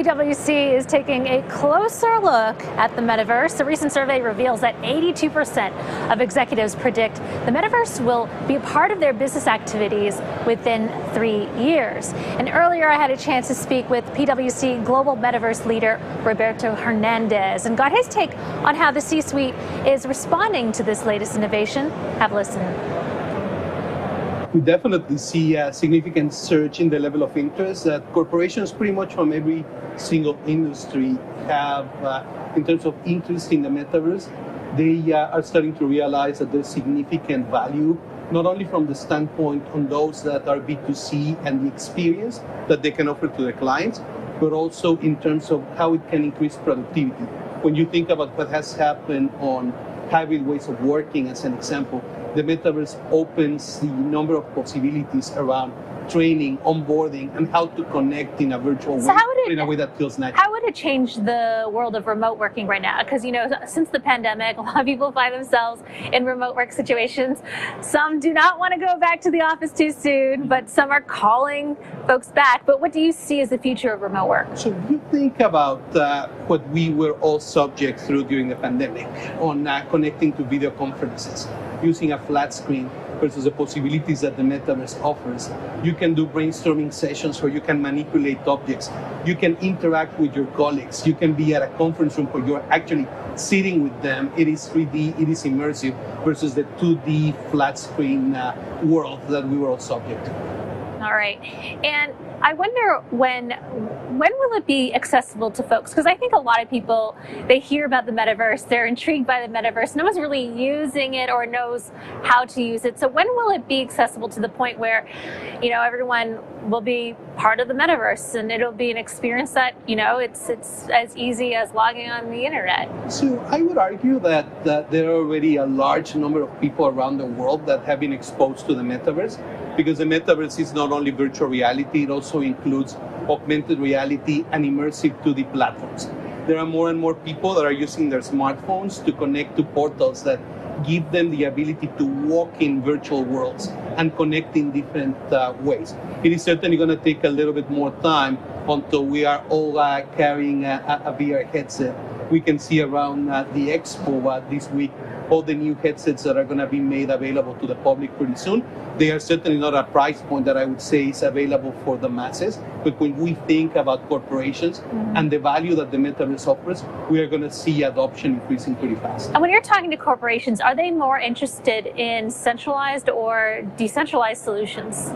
PwC is taking a closer look at the metaverse. A recent survey reveals that 82% of executives predict the metaverse will be a part of their business activities within 3 years. And earlier I had a chance to speak with PwC global metaverse leader Roberto Hernandez and got his take on how the C-suite is responding to this latest innovation. Have a listen. We definitely see a significant surge in the level of interest that corporations pretty much from every single industry have in terms of interest in the metaverse. They are starting to realize that there's significant value, not only from the standpoint on those that are B2C and the experience that they can offer to their clients, but also in terms of how it can increase productivity. When you think about what has happened on hybrid ways of working, as an example, the metaverse opens the number of possibilities around training, onboarding, and how to connect in a virtual way, in a way that feels natural. How would it change the world of remote working right now? Because, you know, since the pandemic, a lot of people find themselves in remote work situations. Some do not want to go back to the office too soon, but some are calling folks back. But what do you see as the future of remote work? So you think about what we were all subject through during the pandemic on connecting to video conferences, using a flat screen versus the possibilities that the metaverse offers. You can do brainstorming sessions where you can manipulate objects. You can interact with your colleagues. You can be at a conference room where you're actually sitting with them. It is 3D, it is immersive versus the 2D flat screen world that we were all subject to. All right. And I wonder when will it be accessible to folks? Because I think a lot of people, they hear about the metaverse, they're intrigued by the metaverse. No one's really using it or knows how to use it. So when will it be accessible to the point where, you know, everyone will be part of the metaverse and it'll be an experience that, you know, it's as easy as logging on the internet? So I would argue that there are already a large number of people around the world that have been exposed to the metaverse, because the metaverse is not only virtual reality, it also includes augmented reality and immersive 2D platforms. There are more and more people that are using their smartphones to connect to portals that give them the ability to walk in virtual worlds and connect in different ways. It is certainly going to take a little bit more time until we are all carrying a VR headset. We can see around the expo this week all the new headsets that are going to be made available to the public pretty soon. They are certainly not a price point that I would say is available for the masses, but when we think about corporations and the value that the metaverse offers, we are going to see adoption increasing pretty fast. And when you're talking to corporations, are they more interested in centralized or decentralized solutions?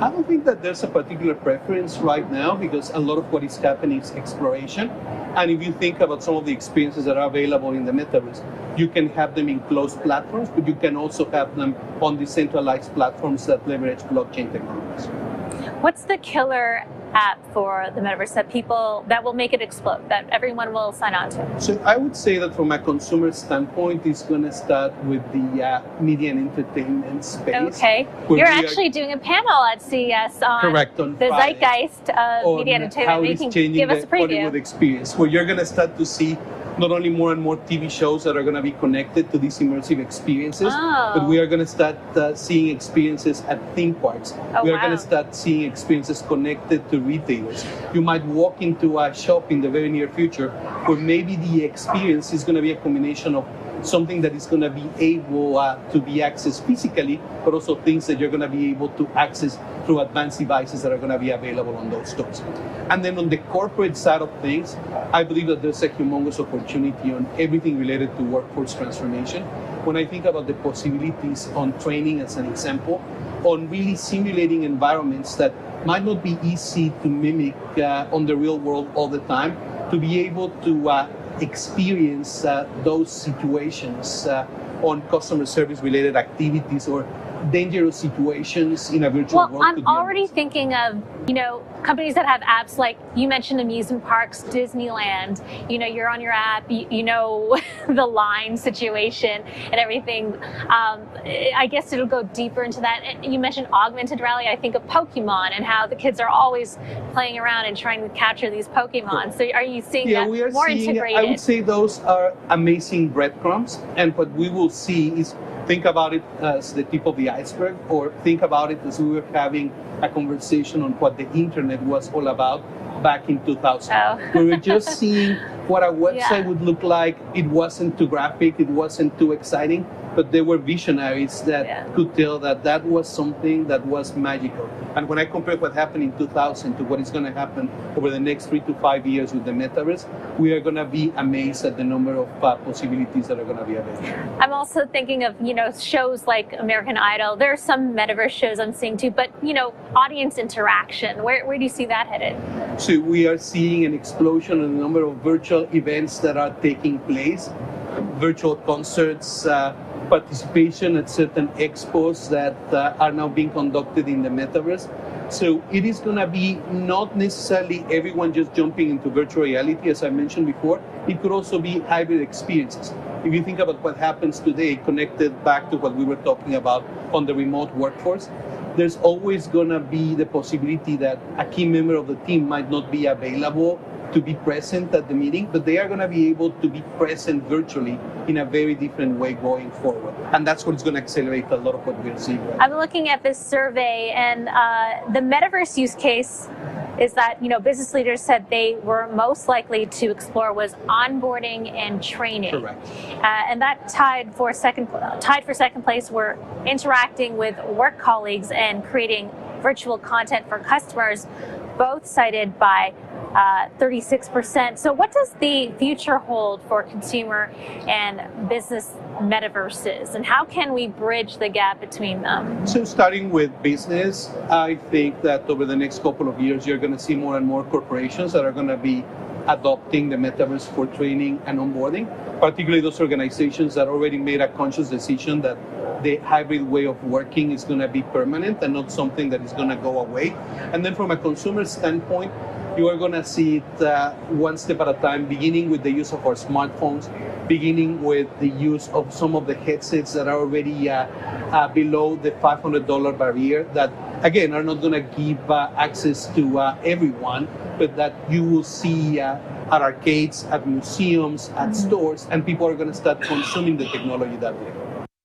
I don't think that there's a particular preference right now, because a lot of what is happening is exploration. And if you think about some of the experiences that are available in the metaverse, you can have them in closed platforms, but you can also have them on decentralized platforms that leverage blockchain technologies. What's the killer app for the metaverse that will make it explode, that everyone will sign on to? So I would say that from a consumer standpoint, it's going to start with the media and entertainment space. Okay. You're actually doing a panel at CES on the zeitgeist of media and entertainment. How it's changing the Hollywood experience, where you're going to start to see not only more and more TV shows that are going to be connected to these immersive experiences, but we are going to start seeing experiences at theme parks. We are going to start seeing experiences connected to retailers. You might walk into a shop in the very near future where maybe the experience is going to be a combination of something that is going to be able to be accessed physically, but also things that you're going to be able to access through advanced devices that are going to be available on those stores. And then on the corporate side of things, I believe that there's a humongous opportunity on everything related to workforce transformation. When I think about the possibilities on training, as an example, on really simulating environments that might not be easy to mimic on the real world all the time, to be able to experience those situations on customer service related activities or dangerous situations in a virtual world. Well, I'm already thinking of, you know, companies that have apps like, you mentioned amusement parks, Disneyland, you know, you're on your app, you know, the line situation and everything. I guess it'll go deeper into that. And you mentioned augmented reality. I think of Pokemon and how the kids are always playing around and trying to capture these Pokemon. So are you seeing that more integrated? I would say those are amazing breadcrumbs. And what we will see is Think about it as the tip of the iceberg, or think about it as we were having a conversation on what the internet was all about back in 2000. We were just seeing what a website would look like. It wasn't too graphic, it wasn't too exciting, but there were visionaries that could tell that that was something that was magical. And when I compare what happened in 2000 to what is going to happen over the next 3 to 5 years with the Metaverse, we are going to be amazed at the number of possibilities that are going to be available. I'm also thinking of, shows like American Idol. There are some Metaverse shows I'm seeing too, but, audience interaction. Where do you see that headed? So we are seeing an explosion in the number of virtual events that are taking place, virtual concerts, participation at certain expos that are now being conducted in the Metaverse. So it is going to be not necessarily everyone just jumping into virtual reality, as I mentioned before. It could also be hybrid experiences. If you think about what happens today, connected back to what we were talking about on the remote workforce, there's always going to be the possibility that a key member of the team might not be available to be present at the meeting, but they are going to be able to be present virtually in a very different way going forward. And that's what's going to accelerate a lot of what we're seeing right now. I'm looking at this survey, and the Metaverse use case is that, business leaders said they were most likely to explore was onboarding and training. Correct. And that tied for second place were interacting with work colleagues and creating virtual content for customers, both cited by 36%. So what does the future hold for consumer and business metaverses, and how can we bridge the gap between them? So starting with business, I think that over the next couple of years, you're going to see more and more corporations that are going to be adopting the metaverse for training and onboarding, particularly those organizations that already made a conscious decision that the hybrid way of working is going to be permanent and not something that is going to go away. And then from a consumer standpoint, you are going to see it one step at a time, beginning with the use of our smartphones, beginning with the use of some of the headsets that are already below the $500 barrier that, again, are not going to give access to everyone, but that you will see at arcades, at museums, at stores, and people are going to start consuming the technology that way.